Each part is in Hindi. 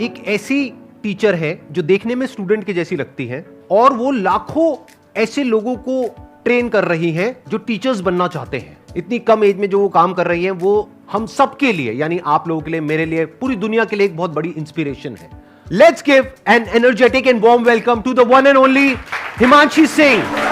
एक ऐसी टीचर है जो देखने में स्टूडेंट की जैसी लगती है और वो लाखों ऐसे लोगों को ट्रेन कर रही हैं जो टीचर्स बनना चाहते हैं। इतनी कम एज में जो वो काम कर रही हैं वो हम सब के लिए, यानी आप लोगों के लिए, मेरे लिए, पूरी दुनिया के लिए एक बहुत बड़ी इंस्पिरेशन है। Let's give an energetic and warm welcome to the one and only Himanshi Singh.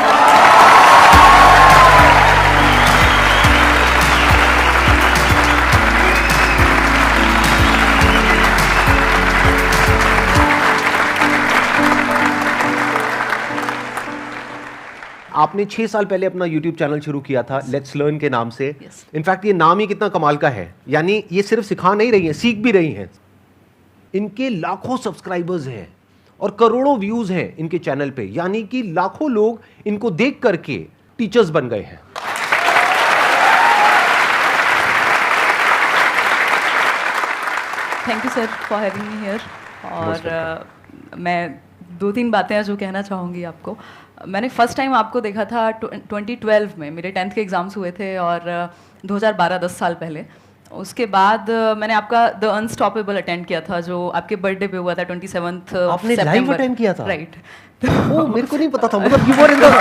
आपने 6 साल पहले अपना YouTube चैनल शुरू किया था लेट्स लर्न के नाम से। इनफैक्ट ये नाम ही कितना कमाल का है, यानी ये सिर्फ सिखा नहीं रही हैं, सीख भी रही हैं। इनके लाखों सब्सक्राइबर्स हैं और करोड़ों व्यूज हैं इनके चैनल पे, यानी कि लाखों लोग इनको देख करके टीचर्स बन गए हैं। Thank you sir for having me here. और मैं 2-3 बातें हैं जो कहना चाहूँगी आपको। मैंने फर्स्ट टाइम आपको देखा था 2012 में, मेरे 10th के एग्ज़ाम्स हुए थे और 2012 10 साल पहले। उसके बाद मैंने आपका द अनस्टॉपेबल अटेंड किया था जो आपके बर्थडे पे हुआ था 27th आपने लाइव अटेंड किया था? राइट। ओह, मेरे को नहीं पता था, मतलब यू वर इन द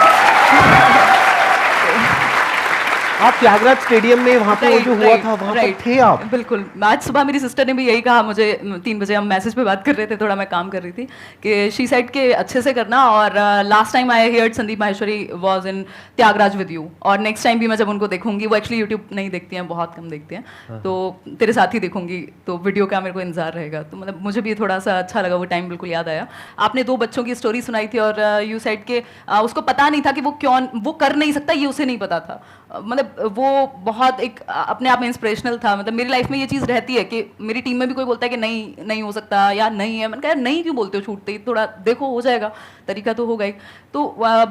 आप त्यागराज स्टेडियम में वहाँ पे जो हुआ था वहाँ पर थे आप? बिल्कुल। आज सुबह मेरी सिस्टर ने भी यही कहा मुझे, 3 बजे हम मैसेज पे बात कर रहे थे, थोड़ा मैं काम कर रही थी, कि शी साइड के अच्छे से करना। और last time I heard Sandeep Maheshwari was in Thyagaraj with you, और नेक्स्ट टाइम भी मैं जब उनको देखूंगी, वो एक्चुअली यूट्यूब नहीं देखती हैं, बहुत कम देखते हैं, तो तेरे साथ ही देखूंगी, तो वीडियो का मेरे को इंतजार रहेगा। तो मतलब मुझे भी थोड़ा सा अच्छा लगा, वो टाइम बिल्कुल याद आया। आपने 2 बच्चों की स्टोरी सुनाई थी और यू साइड के उसको पता नहीं था कि वो कर नहीं सकता, ये उसे नहीं पता था। मतलब वो बहुत एक अपने आप में इंस्पिरेशनल था। मतलब मेरी लाइफ में ये चीज़ रहती है कि मेरी टीम में भी कोई बोलता है कि नहीं हो सकता या नहीं है, मैंने कहा नहीं क्यों बोलते हो, छूटते ही थोड़ा देखो, हो जाएगा, तरीका तो होगा ही। तो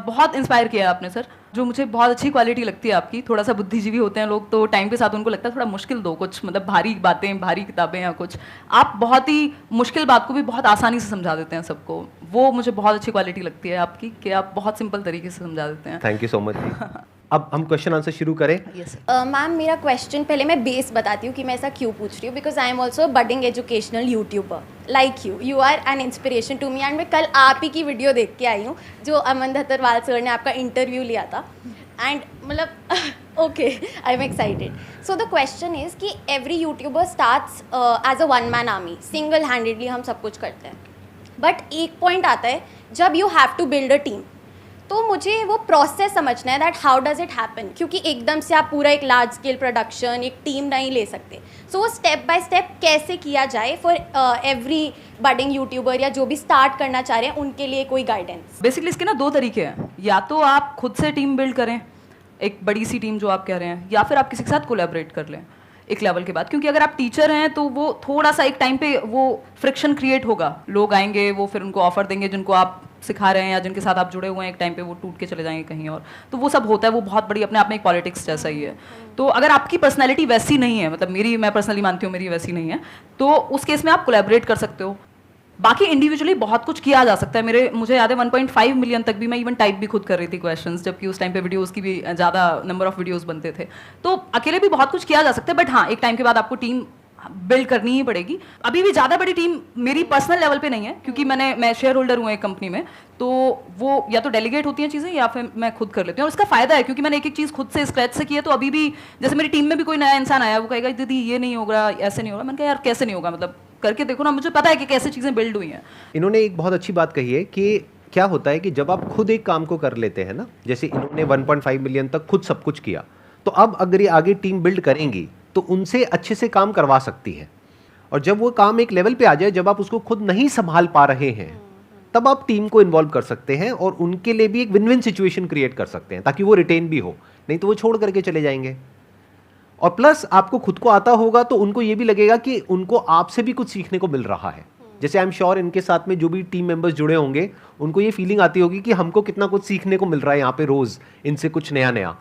बहुत इंस्पायर किया आपने सर। जो मुझे बहुत अच्छी क्वालिटी लगती है आपकी, थोड़ा सा बुद्धिजीवी होते हैं लोग तो टाइम के साथ उनको लगता है थोड़ा मुश्किल दो कुछ, मतलब भारी बातें, भारी किताबें या कुछ, आप बहुत ही मुश्किल बात को भी बहुत आसानी से समझा देते हैं सबको। वो मुझे बहुत अच्छी क्वालिटी लगती है आपकी कि आप बहुत सिंपल तरीके से समझा देते हैं। Thank you so much. अब हम क्वेश्चन आंसर शुरू करें। मैम मेरा क्वेश्चन, पहले मैं बेस बताती हूँ कि मैं ऐसा क्यों पूछ रही हूँ, because I am also budding educational YouTuber like you are an inspiration to me. And मैं कल आप ही की वीडियो देख के आई हूँ जो अमन धतरवाल सर ने आपका इंटरव्यू लिया था, एंड मतलब okay, I am excited. So the question is कि every YouTuber starts as a one man army, single handedly हम सब कुछ करते हैं, बट एक पॉइंट आता है जब you have to build a team, तो मुझे वो प्रोसेस समझना है that how does it happen, क्योंकि एकदम से आप पूरा एक लार्ज स्केल प्रोडक्शन, एक टीम नहीं ले सकते। सो वो स्टेप बाय स्टेप कैसे किया जाए फॉर एवरी बडिंग यूट्यूबर या जो भी स्टार्ट करना चाह रहे हैं उनके लिए कोई गाइडेंस? बेसिकली इसके ना 2 तरीके हैं, या तो आप खुद से टीम बिल्ड करें, एक बड़ी सी टीम जो आप कह रहे हैं, या फिर आप किसी के साथ कोलैबोरेट कर लें एक लेवल के बाद। क्योंकि अगर आप टीचर हैं तो वो थोड़ा सा एक टाइम पे वो फ्रिक्शन क्रिएट होगा, लोग आएंगे, वो फिर उनको ऑफर देंगे जिनको आप सिखा रहे हैं या जिनके साथ आप जुड़े हुए हैं, एक टाइम पे वो टूट के चले जाएंगे कहीं और, तो वो सब होता है। वो बहुत बड़ी अपने आप में एक पॉलिटिक्स जैसा ही है। तो अगर आपकी पर्सनैलिटी वैसी नहीं है, मतलब मैं पर्सनली मानती हूँ मेरी वैसी नहीं है, तो उस केस में आप कोलैबोरेट कर सकते हो। बाकी इंडिविजुअली बहुत कुछ किया जा सकता है। मुझे याद है 1.5 मिलियन तक भी मैं इवन टाइप भी खुद कर रही थी क्वेश्चंस, जबकि उस टाइम पे वीडियोस की भी ज़्यादा नंबर ऑफ वीडियोस बनते थे। तो अकेले भी बहुत कुछ किया जा सकता है, बट हाँ, एक टाइम के बाद आपको टीम बिल्ड करनी ही पड़ेगी। अभी भी ज़्यादा बड़ी टीम मेरी पर्सनल लेवल पे नहीं है, क्योंकि मैं शेयर होल्डर हूँ एक कंपनी में, तो वो या तो डेलीगेट होती हैं चीज़ें या फिर मैं खुद कर लेती हूँ। और उसका फ़ायदा है क्योंकि मैंने एक चीज़ खुद से स्क्रैच से की है, तो अभी भी जैसे मेरी टीम में भी कोई नया इंसान आया, वो कहेगा दीदी ये नहीं होगा, ऐसे नहीं होगा। मैंने कहा यार कैसे नहीं होगा, मतलब करके देखो ना, मुझे पता है कि कैसे चीज़ें बिल्ड हुई हैं। इन्होंने एक बहुत अच्छी बात कही है कि क्या होता है कि जब आप खुद एक काम को कर लेते हैं ना, जैसे इन्होंने 1.5 मिलियन तक खुद सब कुछ किया, तो अब अगर ये आगे टीम बिल्ड करेंगी तो उनसे अच्छे से काम करवा सकती है। और जब वो काम एक लेवल पे आ जाए जब आप उसको खुद नहीं संभाल पा रहे हैं, तब आप टीम को इन्वॉल्व कर सकते हैं और उनके लिए भी एक विन विन सिचुएशन क्रिएट कर सकते हैं, ताकि वो रिटेन भी हो, नहीं तो वो छोड़ करके चले जाएंगे। और प्लस आपको खुद को आता होगा तो उनको ये भी लगेगा कि उनको आपसे भी कुछ सीखने को मिल रहा है। जैसे आई एम श्योर इनके साथ में जो भी टीम मेंबर्स जुड़े होंगे उनको ये फीलिंग आती होगी कि हमको कितना कुछ सीखने को मिल रहा है यहाँ पे रोज, इनसे कुछ नया नया।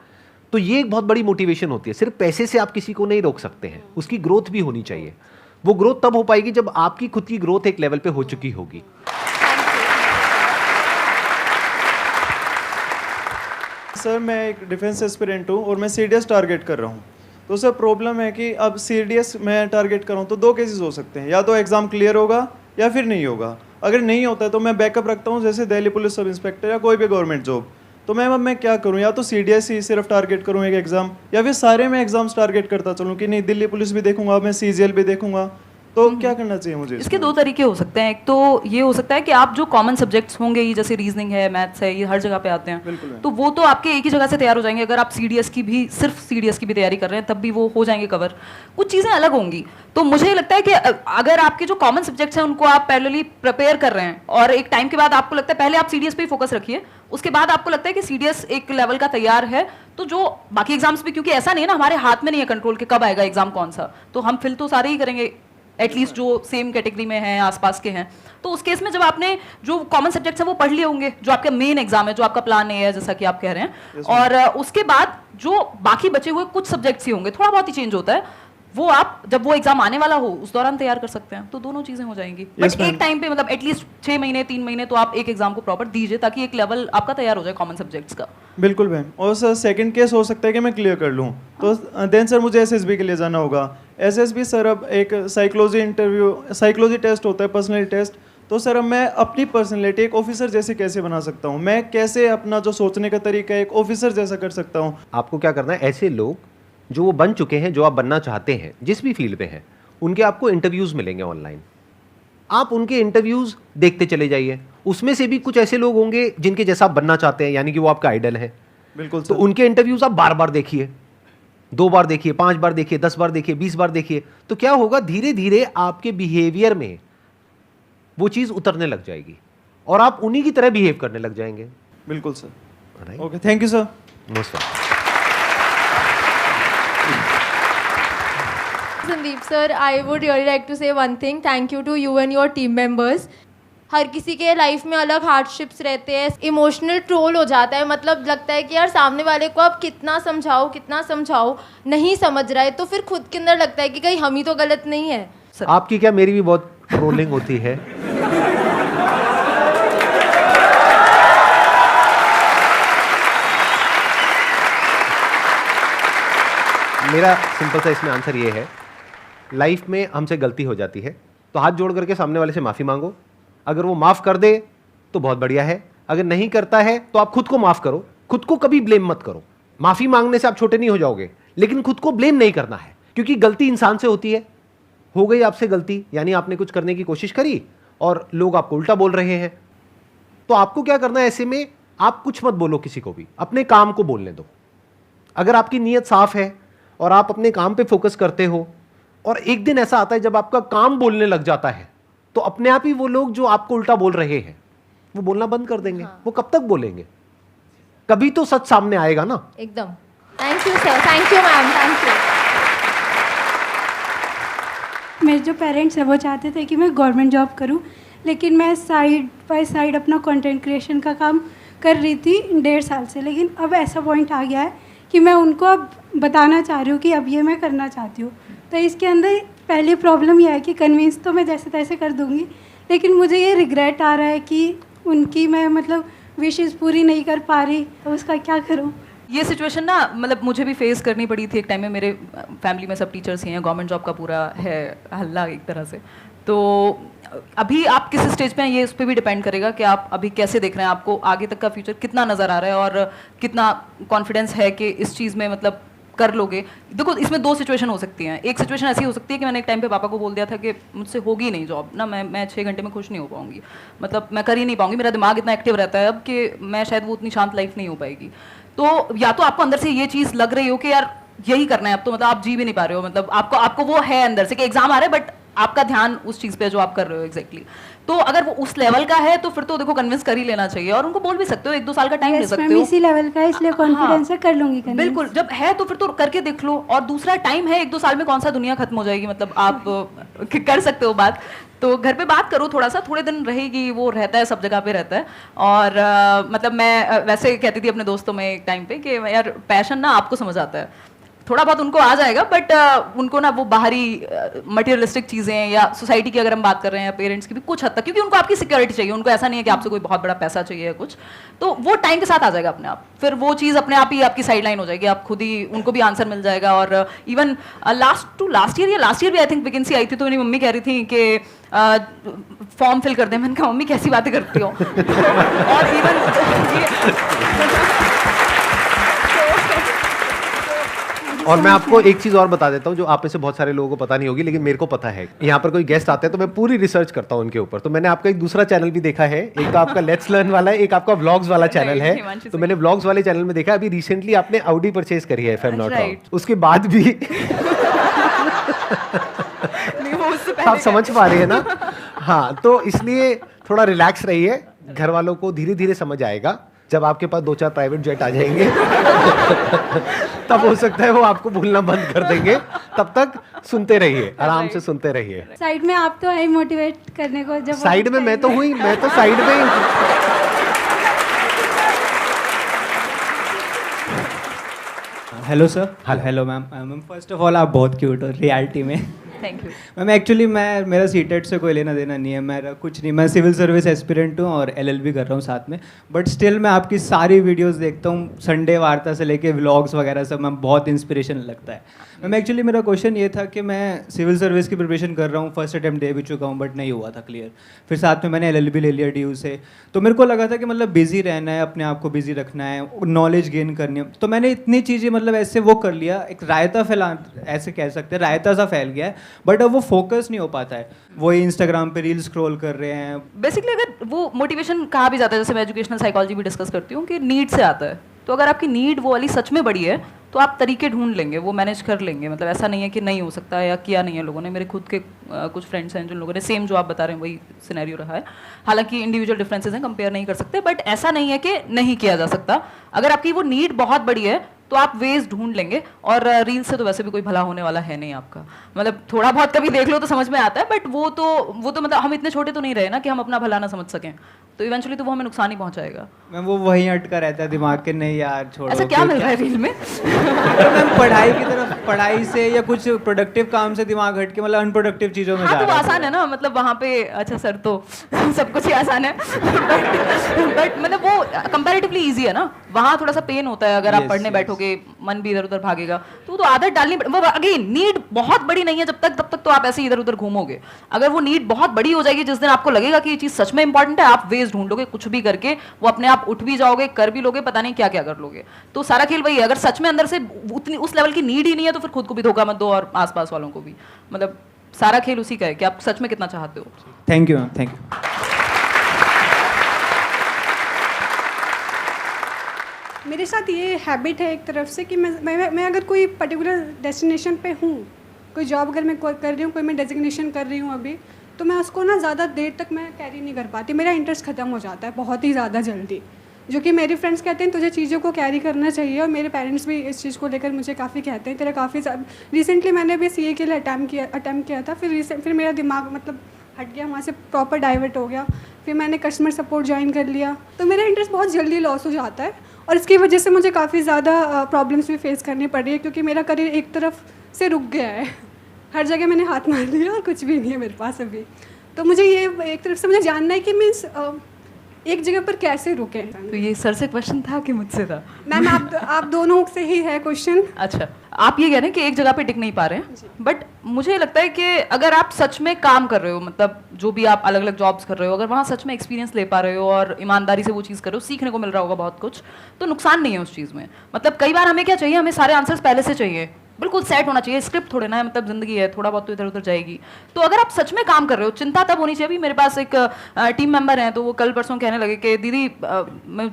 तो ये एक बहुत बड़ी मोटिवेशन होती है। सिर्फ पैसे से आप किसी को नहीं रोक सकते हैं, उसकी ग्रोथ भी होनी चाहिए। वो ग्रोथ तब हो पाएगी जब आपकी खुद की ग्रोथ एक लेवल पे हो चुकी होगी। सर मैं एक डिफेंस एस्पिरेंट हूँ और मैं सीडीएस टारगेट कर रहा हूँ। तो सर प्रॉब्लम है कि अब सीडीएस मैं टारगेट कर रहा हूँ तो 2 केसेस हो सकते हैं, या तो एग्ज़ाम क्लियर होगा या फिर नहीं होगा? अगर नहीं होता है तो मैं बैकअप रखता हूँ, जैसे दिल्ली पुलिस सब इंस्पेक्टर या कोई भी गवर्नमेंट जॉब। तो मैम अब मैं क्या करूँ? या तो CDSE सिर्फ टारगेट करूँ एक एग्ज़ाम, या फिर सारे में एग्जाम्स टारगेट करता चलूँ कि नहीं दिल्ली पुलिस भी देखूंगा, मैं CGL भी देखूंगा? तो क्या करना चाहिए मुझे इसके दो तरीके हो सकते हैं। एक तो ये हो सकता है कि आप जो कॉमन सब्जेक्ट्स होंगे ही, जैसे रीजनिंग है, मैथ्स है, ये हर जगह पे आते हैं, तो वो तो आपके एक ही जगह से तैयार हो जाएंगे। अगर आप CDS की भी, सिर्फ CDS की भी तैयारी कर रहे हैं, तब भी वो हो जाएंगे कवर। कुछ चीज़ें अलग होंगी। तो मुझे लगता है कि अगर आपके जो कॉमन सब्जेक्ट्स हैं उनको आप पैरेलली प्रिपेयर कर रहे हैं, और एक टाइम के बाद आपको लगता है पहले आप CDS पे ही फोकस रखिए, उसके बाद आपको लगता है कि CDS एक लेवल का तैयार है, तो जो बाकी एग्जाम्स भी, क्योंकि ऐसा नहीं है ना, हमारे हाथ में नहीं है कंट्रोल कि कब आएगा एग्जाम कौन सा, तो हम फिल तो सारे ही करेंगे, एटलीस्ट जो सेम कैटेगरी में हैं, आसपास के हैं। तो उस केस में जब आपने जो कॉमन सब्जेक्ट्स हैं वो पढ़ लिए होंगे, जो आपका मेन एग्जाम है, जो आपका प्लान है, जैसा कि आप कह रहे हैं, और उसके बाद जो बाकी बचे हुए कुछ सब्जेक्ट्स ही होंगे, थोड़ा बहुत ही चेंज होता है, वो आप जब वो एग्जाम आने वाला हो उस दौरान तैयार कर सकते हैं। तो दोनों चीजें हो जाएंगी। बट एक टाइम पे, मतलब एटलीस्ट 6 महीने 3 महीने तो आप एक एग्जाम को प्रॉपर दीजिए, ताकि एक लेवल आपका तैयार हो जाए कॉमन सब्जेक्ट्स का। बिल्कुल मैम। और सर सेकंड केस हो सकता है कि मैं क्लियर कर लूँ, तो देन सर मुझे SSB के लिए जाना होगा। SSB सर अब एक साइकोलॉजी टेस्ट होता है, पर्सनैलिटी टेस्ट। तो सर अब मैं अपनी पर्सनैलिटी एक ऑफिसर जैसे कैसे बना सकता हूँ? मैं कैसे अपना जो सोचने का तरीका है एक ऑफिसर जैसा कर सकता हूँ? आपको क्या करना है, ऐसे लोग जो वो बन चुके हैं, जो आप बनना चाहते हैं, जिस भी फील्ड में हैं, उनके आपको इंटरव्यूज मिलेंगे ऑनलाइन। आप उनके इंटरव्यूज देखते चले जाइए। उसमें से भी कुछ ऐसे लोग होंगे जिनके जैसा आप बनना चाहते हैं, यानी कि वो आपका आइडल है। बिल्कुल तो सर। उनके इंटरव्यूज आप बार बार देखिए, 2 बार देखिए, 5 बार देखिए, 10 बार देखिए, 20 बार देखिए। तो क्या होगा, धीरे धीरे आपके बिहेवियर में वो चीज उतरने लग जाएगी और आप उन्हीं की तरह बिहेव करने लग जाएंगे। बिल्कुल sir. Okay, thank you sir. Most welcome. Sandeep sir, I would really like to say one thing. Thank you to you and your team members. हर किसी के लाइफ में अलग हार्डशिप्स रहते हैं, इमोशनल ट्रोल हो जाता है, मतलब लगता है कि यार सामने वाले को आप कितना समझाओ नहीं समझ रहा है, तो फिर खुद के अंदर लगता है कि कहीं हम ही तो गलत नहीं है। आपकी क्या, मेरी भी बहुत ट्रोलिंग होती है। मेरा सिंपल सा इसमें आंसर ये है, लाइफ में हमसे गलती हो जाती है तो हाथ जोड़ करके सामने वाले से माफ़ी मांगो। अगर वो माफ़ कर दे तो बहुत बढ़िया है, अगर नहीं करता है तो आप खुद को माफ़ करो। खुद को कभी ब्लेम मत करो। माफ़ी मांगने से आप छोटे नहीं हो जाओगे, लेकिन खुद को ब्लेम नहीं करना है, क्योंकि गलती इंसान से होती है। हो गई आपसे गलती, यानी आपने कुछ करने की कोशिश करी और लोग आपको उल्टा बोल रहे हैं, तो आपको क्या करना है, ऐसे में आप कुछ मत बोलो किसी को भी, अपने काम को बोलने दो। अगर आपकी नीयत साफ है और आप अपने काम पे फोकस करते हो, और एक दिन ऐसा आता है जब आपका काम बोलने लग जाता है, तो अपने आप ही वो लोग जो आपको उल्टा बोल रहे हैं वो बोलना बंद कर देंगे। वो कब तक बोलेंगे? कभी तो सच सामने आएगा ना। एकदम। Thank you sir, thank you ma'am, thank you. मेरे जो पेरेंट्स हैं वो चाहते थे कि मैं गवर्नमेंट जॉब करूं, लेकिन मैं साइड बाय साइड अपना कंटेंट क्रिएशन का काम कर रही थी 1.5 साल से। लेकिन अब ऐसा पॉइंट आ गया है कि मैं उनको अब बताना चाह रही हूँ कि अब ये मैं करना चाहती हूँ। तो इसके अंदर पहली प्रॉब्लम यह है कि कन्विंस तो मैं जैसे तैसे कर दूँगी, लेकिन मुझे ये रिग्रेट आ रहा है कि उनकी मैं मतलब विशेज़ पूरी नहीं कर पा रही, तो उसका क्या करूँ? ये सिचुएशन ना, मतलब मुझे भी फेस करनी पड़ी थी एक टाइम में। मेरे फैमिली में सब टीचर्स ही हैं, गवर्नमेंट जॉब का पूरा है हल्ला एक तरह से। तो अभी आप किस स्टेज पे हैं ये उस पर भी डिपेंड करेगा कि आप अभी कैसे देख रहे हैं, आपको आगे तक का फ्यूचर कितना नज़र आ रहा है और कितना कॉन्फिडेंस है कि इस चीज़ में मतलब कर लोगे। देखो, इसमें 2 सिचुएशन हो सकती हैं। एक सिचुएशन ऐसी हो सकती है कि मैंने एक टाइम पे पापा को बोल दिया था कि मुझसे होगी नहीं जॉब ना, मैं 6 घंटे में खुश नहीं हो पाऊंगी, मतलब मैं कर ही नहीं पाऊंगी, मेरा दिमाग इतना एक्टिव रहता है अब कि मैं शायद वो उतनी शांत लाइफ नहीं हो पाएगी। तो या तो आपको अंदर से ये चीज़ लग रही हो कि यार यही करना है अब, तो मतलब आप जी भी नहीं पा रहे हो, मतलब आपको वो है अंदर से कि एग्जाम आ रहा है, बट आपका ध्यान उस चीज़ पे जो आप कर रहे हो एग्जैक्टली। तो अगर वो उस लेवल का है तो फिर तो देखो कन्विंस कर ही लेना चाहिए, और उनको बोल भी सकते हो, 1-2 साल का टाइम ले सकते हो। इसी लेवल का है, इसलिए कॉन्फिडेंस से कर लूंगी convince। बिल्कुल, जब है तो फिर तो करके देख लो। और दूसरा, टाइम है, 1-2 साल में कौन सा दुनिया खत्म हो जाएगी, मतलब आप कर सकते हो बात। तो घर पे बात करो, थोड़ा सा, थोड़े दिन रहेगी, वो रहता है, सब जगह पे रहता है। और मतलब मैं वैसे कहती थी अपने दोस्तों में एक टाइम पे कि यार पैशन ना आपको समझ आता है, थोड़ा बहुत उनको आ जाएगा, बट उनको ना वो बाहरी मटेरियलिस्टिक चीज़ें या सोसाइटी की अगर हम बात कर रहे हैं या पेरेंट्स की भी कुछ हद तक, क्योंकि उनको आपकी सिक्योरिटी चाहिए, उनको ऐसा नहीं है कि आपसे कोई बहुत बड़ा पैसा चाहिए या कुछ, तो वो टाइम के साथ आ जाएगा अपने आप, फिर वो चीज़ अपने आप ही आपकी साइड लाइन हो जाएगी, आप खुद ही उनको भी आंसर मिल जाएगा। और इवन लास्ट ईयर भी आई थिंक वैकेंसी आई थी, तो मेरी मम्मी कह रही थी कि फॉर्म फिल कर दें। मैंने कहा मम्मी कैसी बातें करती हो और और मैं आपको एक चीज और बता देता हूँ जो आप में से बहुत सारे लोगों को पता नहीं होगी, लेकिन मेरे को पता है। यहाँ पर कोई गेस्ट आते हैं तो मैं पूरी रिसर्च करता हूँ उनके ऊपर। तो मैंने आपका एक दूसरा चैनल भी देखा है, एक तो आपका लेट्स लर्न वाला है, एक आपका व्लॉग्स वाला चैनल है। तो मैंने व्लॉग्स वाले चैनल में देखा अभी रिसेंटली आपने ऑडी परचेज करी है, if I am not wrong, उसके बाद भी आप समझ पा रहे हैं ना? हाँ, तो इसलिए थोड़ा रिलैक्स रहिए, घर वालों को धीरे धीरे समझ आएगा। जब आपके पास 2-4 प्राइवेट जेट आ जाएंगे तब हो सकता है वो आपको भूलना बंद कर देंगे। तब तक सुनते रहिए, आराम से सुनते रहिए। साइड में आप तो है मोटिवेट करने को, जब साइड में मैं तो हुई, मैं तो साइड में ही। Hello sir. Hello ma'am. Ma'am first of all आप बहुत क्यूट हो रियलिटी में। थैंक यू मैम एक्चुअली मेरा सीटेट से कोई लेना देना नहीं है, मेरा कुछ नहीं, मैं सिविल सर्विस एस्पिरेंट हूँ और एलएलबी कर रहा हूँ साथ में, बट स्टिल मैं आपकी सारी वीडियोस देखता हूँ, संडे वार्ता से लेके व्लॉग्स वगैरह सब, मैम बहुत इंस्पिरेशन लगता है। मैम एक्चुअली मेरा क्वेश्चन ये था कि मैं सिविल सर्विस की प्रिपरेशन कर रहा हूँ, फर्स्ट अटैम्प्ट दे भी चुका हूँ बट नहीं हुआ था क्लियर, फिर साथ में मैंने एलएलबी ले लिया DU से, तो मेरे को लगा था कि मतलब बिजी रहना है, अपने आप को बिजी रखना है, नॉलेज गेन करनी है, तो मैंने इतनी चीज़ें मतलब ऐसे वो कर लिया, एक रायता फैला, ऐसे कह सकते हैं रायता सा फैल गया है, बट अब वो फोकस नहीं हो पाता है, वही इंस्टाग्राम पे रील स्क्रॉल कर रहे हैं। बेसिकली अगर वो मोटिवेशन कहा भी जाता है, जैसे मैं एजुकेशनल साइकोलॉजी भी डिस्कस करती हूँ कि नीड से आता है, तो अगर आपकी नीड वो वाली सच में बड़ी है तो आप तरीके ढूंढ लेंगे, वो मैनेज कर लेंगे। मतलब ऐसा नहीं है कि नहीं हो सकता है या किया नहीं है लोगों ने। मेरे खुद के कुछ फ्रेंड्स हैं जिन लोगों ने सेम जो आप बता रहे हैं वही सिनेरियो रहा है, हालांकि इंडिविजुअल डिफरेंसेस हैं, कंपेयर नहीं कर सकते, बट ऐसा नहीं है कि नहीं किया जा सकता। अगर आपकी वो नीड बहुत बड़ी है तो आप वेज ढूंढ लेंगे, और रील से तो वैसे भी कोई भला होने वाला है नहीं आपका, मतलब थोड़ा बहुत कभी देख लो तो समझ में आता है, बट वो तो मतलब हम इतने छोटे तो नहीं रहे ना कि हम अपना भला ना समझ सकें, तो इवेंचुअली तो वो हमें नुकसान ही पहुंचाएगा। मैम वो वहीं अटका रहता है दिमाग के, नहीं यार छोड़ो। ऐसा क्या मिल रहा है रील में? मैम पढ़ाई की तरफ, पढ़ाई से या कुछ प्रोडक्टिव काम से दिमाग हट के मतलब अनप्रोडक्टिव चीज़ों में हाँ, जा तो रहा है। आसान है ना, मतलब वहाँ पे अच्छा सर तो सब कुछ ही आसान है, बट मतलब वो कंपैरेटिवली इजी है ना, वहाँ थोड़ा सा पेन होता है। अगर आप पढ़ने बैठोगे मन भी इधर उधर भागेगा, तो आदत डालनी वो अगेन नीड बहुत बड़ी नहीं है जब तक तो आप ऐसे इधर उधर घूमोगे। अगर वो नीड बहुत बड़ी हो जाएगी, जिस दिन आपको लगेगा कि ये चीज़ सच में इंपॉर्टेंट है, आप वेज ढूंढ लोगे कुछ भी करके, वो अपने आप उठ भी जाओगे, कर भी लोगे, पता नहीं क्या क्या कर लोगे। तो सारा खेल वही है, अगर सच में अंदर से उतनी उस लेवल की नीड ही नहीं है तो फिर खुद को भी धोखा मत दो और आसपास वालों को भी। मतलब सारा खेल उसी का है कि आप सच में कितना चाहते हो। Thank you ma'am, thank you. मेरे साथ ये हैबिट है एक तरफ से कि मैं अगर कोई पर्टिकुलर डेस्टिनेशन पे हूँ, कोई जॉब अगर मैं कर रही हूँ, कोई मैं डेजिग्नेशन कर रही हूँ अभी, तो मैं उसको ना ज़्यादा देर तक मैं कैरी नहीं कर पाती, मेरा इंटरेस्ट ख़त्म हो जाता है बहुत ही ज़्यादा जल्दी। जो कि मेरे फ्रेंड्स कहते हैं तुझे चीज़ों को कैरी करना चाहिए, और मेरे पेरेंट्स भी इस चीज़ को लेकर मुझे काफ़ी कहते हैं तेरा काफ़ी रिसेंटली मैंने भी CA के लिए अटैम्प्ट किया था, फिर मेरा दिमाग मतलब हट गया, वहाँ से प्रॉपर डाइवर्ट हो गया, फिर मैंने कस्टमर सपोर्ट ज्वाइन कर लिया, तो मेरा इंटरेस्ट बहुत जल्दी लॉस हो जाता है, और इसकी वजह से मुझे काफ़ी ज़्यादा प्रॉब्लम्स भी फेस करनी पड़ रही है, क्योंकि मेरा करियर एक तरफ से रुक गया है, हर जगह मैंने हाथ मार लिया और कुछ भी नहीं है मेरे पास अभी। तो मुझे ये एक तरफ से मुझे जानना है कि मीन्स एक जगह पर कैसे रुके। तो ये सर से क्वेश्चन था कि मुझसे था? मैम आप दोनों से ही है क्वेश्चन। अच्छा, आप ये कह रहे हैं कि एक जगह पे टिक नहीं पा रहे हैं, बट मुझे लगता है कि अगर आप सच में काम कर रहे हो, मतलब जो भी आप अलग अलग जॉब्स कर रहे हो, अगर वहाँ सच में एक्सपीरियंस ले पा रहे हो और ईमानदारी से वो चीज़ कर रहे हो, सीखने को मिल रहा होगा बहुत कुछ, तो नुकसान नहीं है उस चीज़ में। मतलब कई बार हमें क्या चाहिए, हमें सारे आंसर्स पहले से चाहिए, बिल्कुल सेट होना चाहिए, स्क्रिप्ट थोड़े ना है, मतलब जिंदगी है, थोड़ा बहुत तो इधर उधर जाएगी। तो अगर आप सच में काम कर रहे हो, चिंता तब होनी चाहिए। अभी मेरे पास एक टीम मेंबर हैं, तो वो कल परसों कहने लगे कि दीदी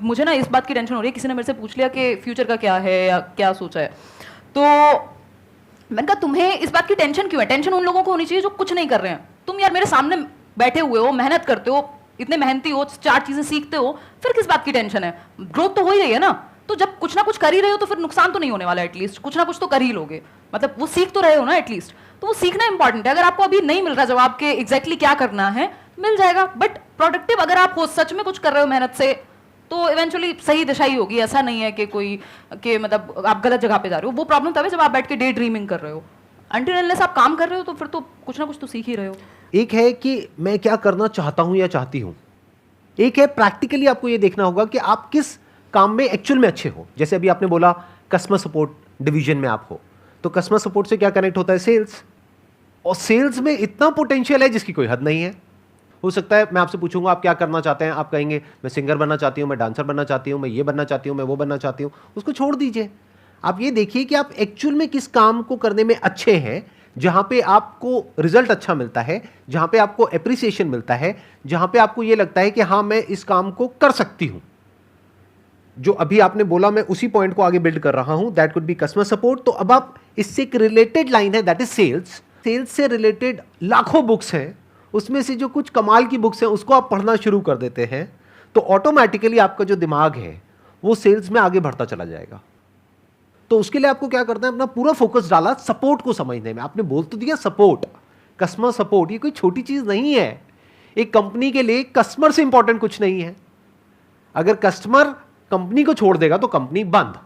मुझे ना इस बात की टेंशन हो रही है, किसी ने मेरे से पूछ लिया कि फ्यूचर का क्या है या क्या सोचा है। तो मैंने कहा तुम्हें इस बात की टेंशन क्यों है? टेंशन उन लोगों को होनी चाहिए जो कुछ नहीं कर रहे हैं। तुम यार मेरे सामने बैठे हुए हो, मेहनत करते हो, इतने मेहनती हो, 4 चीजें सीखते हो, फिर किस बात की टेंशन है? ग्रोथ तो हो ही रही है ना। तो जब कुछ ना कुछ कर ही रहे हो तो फिर नुकसान तो नहीं होने वाला, एटलीस्ट कुछ ना कुछ तो कर ही लोगे, मतलब वो सीख तो रहे हो ना एटलीस्ट। तो वो सीखना इंपॉर्टेंट है। अगर आपको अभी नहीं मिल रहा जवाब के एग्जैक्टली क्या करना है, मिल जाएगा, बट प्रोडक्टिव अगर आप हो, सच में कुछ कर रहे हो मेहनत से, तो इवेंचुअली सही दिशा ही होगी। ऐसा नहीं है कि कोई कि मतलब आप गलत जगह पे जा रहे हो। वो प्रॉब्लम तब है जब आप बैठ के डे ड्रीमिंग कर रहे हो। अनटिल अनलेस आप काम कर रहे हो तो फिर तो कुछ ना कुछ तो सीख ही रहे हो। एक है कि मैं क्या करना चाहता हूं या चाहती हूं, एक है प्रैक्टिकली आपको ये देखना होगा कि आप किस काम में एक्चुअल में अच्छे हो। जैसे अभी आपने बोला कस्टमर सपोर्ट डिवीजन में आप हो, तो कस्टमर सपोर्ट से क्या कनेक्ट होता है? सेल्स। और सेल्स में इतना पोटेंशियल है जिसकी कोई हद नहीं है। हो सकता है मैं आपसे पूछूंगा आप क्या करना चाहते हैं, आप कहेंगे मैं सिंगर बनना चाहती हूँ, मैं डांसर बनना चाहती हूँ, मैं ये बनना चाहती हूँ, मैं वो बनना चाहती हूँ। उसको छोड़ दीजिए। आप ये देखिए कि आप एक्चुअल में किस काम को करने में अच्छे हैं, जहां पे आपको रिजल्ट अच्छा मिलता है, जहां पे आपको एप्रिसिएशन मिलता है, जहां पे आपको ये लगता है कि हाँ मैं इस काम को कर सकती हूं। जो अभी आपने बोला मैं उसी पॉइंट को आगे बिल्ड कर रहा हूं, that could be customer support. तो अब आप इससे एक रिलेटेड लाइन है, दैट इज सेल्स। सेल्स से रिलेटेड लाखों बुक्स हैं, उसमें से जो कुछ कमाल की बुक्स हैं उसको आप पढ़ना शुरू कर देते हैं, तो ऑटोमेटिकली आपका जो दिमाग है वो सेल्स में आगे बढ़ता चला जाएगा। तो उसके लिए आपको क्या करना है, अपना पूरा फोकस डाला सपोर्ट को समझने में। आपने बोल तो दिया सपोर्ट, कस्टमर सपोर्ट, ये कोई छोटी चीज नहीं है। एक कंपनी के लिए कस्टमर से इंपॉर्टेंट कुछ नहीं है। अगर कस्टमर कंपनी को छोड़ देगा तो कंपनी बंद।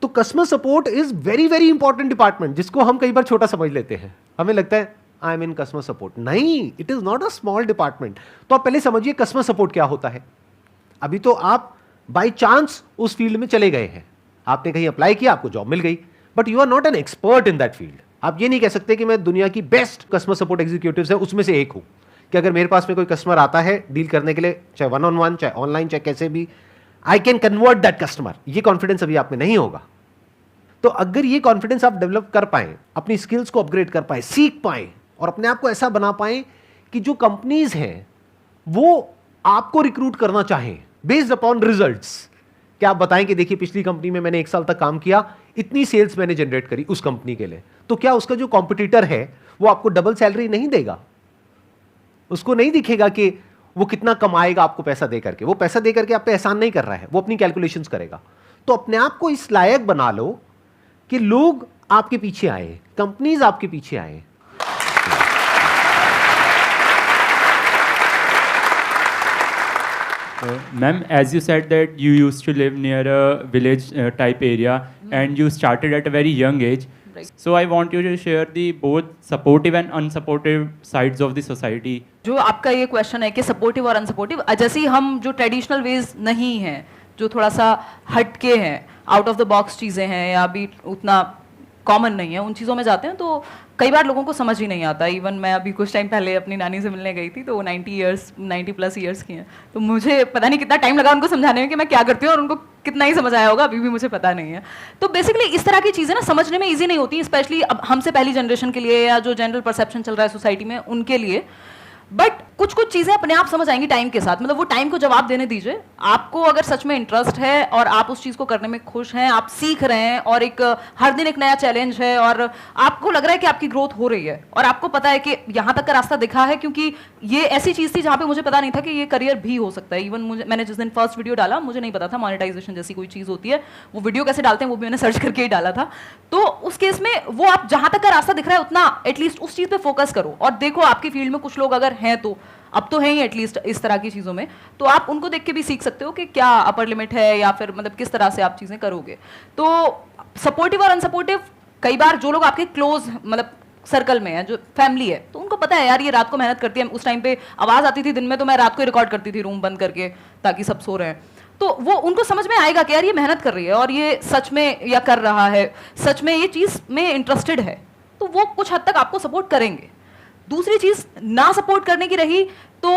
तो customer support is very very important department, जिसको हम कई बार छोटा समझ लेते हैं। हमें लगता है I am in customer support. नहीं, it is not a small department. तो आप पहले समझिए कस्टमर सपोर्ट क्या होता है। अभी तो आप बाई चांस उस फील्ड में चले गए हैं, आपने कहीं अप्लाई किया, आपको जॉब मिल गई, but you are not an expert in that field. आप ये नहीं कह सकते कि मैं दुनिया की बेस्ट कस्टमर सपोर्ट एग्जीक्यूटिव्स है उसमें से एक हूं, कि अगर मेरे पास में कोई कस्टमर आता है डील करने के लिए, चाहे 1-on-1, चाहे ऑनलाइन, चाहे कैसे भी, I can convert that customer. ये कॉन्फिडेंस अभी आप में नहीं होगा। तो अगर ये कॉन्फिडेंस आप डेवलप कर पाए, अपनी स्किल्स को अपग्रेड कर पाए, सीख पाए और अपने आप को ऐसा बना पाए कि जो कंपनीज हैं वो आपको रिक्रूट करना चाहें बेस्ड अपॉन रिजल्ट्स। क्या आप बताएं कि देखिए पिछली कंपनी में मैंने 1 साल तक काम किया, इतनी सेल्स मैंने जनरेट करी उस कंपनी के लिए, तो क्या उसका जो कॉम्पिटिटर है वो आपको डबल सैलरी नहीं देगा? उसको नहीं दिखेगा कि वो कितना कमाएगा आपको पैसा दे करके। वो पैसा दे करके आप पे एहसान नहीं कर रहा है, वो अपनी कैलकुलेशंस करेगा। तो अपने आप को इस लायक बना लो कि लोग आपके पीछे आए, कंपनीज आपके पीछे आए। Ma'am, as you said that you used to live near a village type area and you started at a very young age. Right. So I want you to share the both supportive and unsupportive sides of the society. जो आपका ये क्वेश्चन है कि सपोर्टिव और अनसपोर्टिव, जैसे ही हम जो ट्रेडिशनल वेज नहीं हैं, जो थोड़ा सा हटके हैं, आउट ऑफ द बॉक्स चीज़ें हैं या अभी उतना कॉमन नहीं है, उन चीज़ों में जाते हैं तो कई बार लोगों को समझ ही नहीं आता। इवन मैं अभी कुछ टाइम पहले अपनी नानी से मिलने गई थी, तो वो 90+ ईयर्स की हैं, तो मुझे पता नहीं कितना टाइम लगा उनको समझाने में कि मैं क्या करती हूँ, और उनको कितना ही समझ आया होगा अभी भी मुझे पता नहीं है। तो बेसिकली इस तरह की चीज़ें ना समझने में ईजी नहीं होती, स्पेशली अब हमसे पहली जनरेशन के लिए या जो जनरल परसेप्शन चल रहा है सोसाइटी में उनके लिए। बट कुछ कुछ चीज़ें अपने आप समझ आएंगी टाइम के साथ। मतलब वो टाइम को जवाब देने दीजिए। आपको अगर सच में इंटरेस्ट है और आप उस चीज़ को करने में खुश हैं, आप सीख रहे हैं और एक हर दिन एक नया चैलेंज है और आपको लग रहा है कि आपकी ग्रोथ हो रही है और आपको पता है कि यहाँ तक का रास्ता दिखा है, क्योंकि ये ऐसी चीज़ थी जहाँ पे मुझे पता नहीं था कि ये करियर भी हो सकता है। इवन मैंने जिस दिन फर्स्ट वीडियो डाला मुझे नहीं पता था मोनेटाइजेशन जैसी कोई चीज़ होती है, वो वीडियो कैसे डालते हैं वो भी मैंने सर्च करके ही डाला था। तो उस केस में वो आप जहाँ तक का रास्ता दिख रहा है उतना एटलीस्ट उस चीज़ पे फोकस करो और देखो आपकी फील्ड में कुछ लोग अगर हैं, तो अब तो है ही एटलीस्ट इस तरह की चीज़ों में, तो आप उनको देख के भी सीख सकते हो कि क्या अपर लिमिट है या फिर मतलब किस तरह से आप चीज़ें करोगे। तो सपोर्टिव और अनसपोर्टिव, कई बार जो लोग आपके क्लोज मतलब सर्कल में है, जो फैमिली है, तो उनको पता है यार ये रात को मेहनत करती है। उस टाइम पे आवाज़ आती थी दिन में, तो मैं रात को ही रिकॉर्ड करती थी रूम बंद करके ताकि सब सो रहे हैं। तो वो उनको समझ में आएगा कि यार ये मेहनत कर रही है और ये सच में या कर रहा है, सच में ये चीज़ में इंटरेस्टेड है, तो वो कुछ हद तक आपको सपोर्ट करेंगे। दूसरी चीज़ ना सपोर्ट करने की रही, तो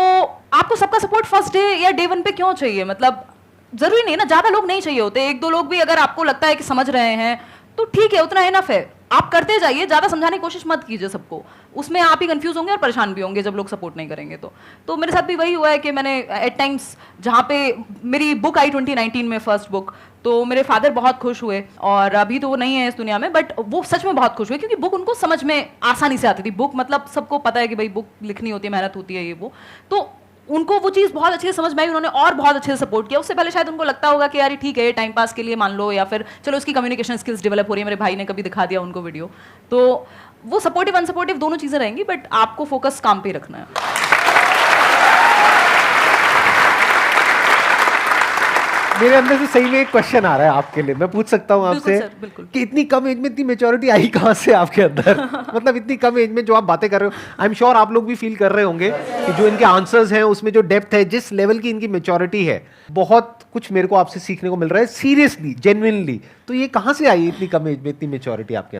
आपको सबका सपोर्ट फर्स्ट डे या डे 1 पे क्यों चाहिए? मतलब ज़रूरी नहीं ना, ज़्यादा लोग नहीं चाहिए होते, 1-2 लोग भी अगर आपको लगता है कि समझ रहे हैं तो ठीक है, उतना इनफ है। आप करते जाइए, ज़्यादा समझाने की कोशिश मत कीजिए सबको, उसमें आप ही कंफ्यूज होंगे और परेशान भी होंगे जब लोग सपोर्ट नहीं करेंगे। तो मेरे साथ भी वही हुआ है कि मैंने एट टाइम्स, जहाँ पे मेरी बुक आई 2019 में फर्स्ट बुक, तो मेरे फादर बहुत खुश हुए और अभी तो वो नहीं है इस दुनिया में, बट वो सच में बहुत खुश हुए क्योंकि बुक उनको समझ में आसानी से आती थी। बुक मतलब सबको पता है कि भाई बुक लिखनी होती है, मेहनत होती है, ये वो, तो उनको वो चीज़ बहुत अच्छे से समझ में आई, उन्होंने और बहुत अच्छे से सपोर्ट किया। उससे पहले शायद उनको लगता होगा कि यार ठीक है टाइम पास के लिए मान लो, या फिर चलो इसकी कम्युनिकेशन स्किल्स डेवलप हो रही है, मेरे भाई ने कभी दिखा दिया उनको वीडियो। तो वो सपोर्टिव अनसपोर्टिव दोनों चीज़ें रहेंगी, बट आपको फोकस काम पे ही रखना है। मेरे अंदर से सही में एक क्वेश्चन आ रहा है आपके लिए, मैं पूछ सकता हूँ बिल्कुल आपसे सर, बिल्कुल। कि इतनी कम एज में इतनी मेच्योरिटी आई कहाँ से आपके अंदर? मतलब इतनी कम एज में जो आप बातें कर रहे हो, आई एम श्योर आप लोग भी फील कर रहे होंगे कि जो इनके आंसर्स हैं उसमें जो डेप्थ है, जिस लेवल की इनकी मेच्योरिटी है, बहुत कुछ मेरे को आपसे सीखने को मिल रहा है सीरियसली, जेन्युइनली। तो ये कहाँ से आई इतनी कम एज में इतनी मेच्योरिटी आपके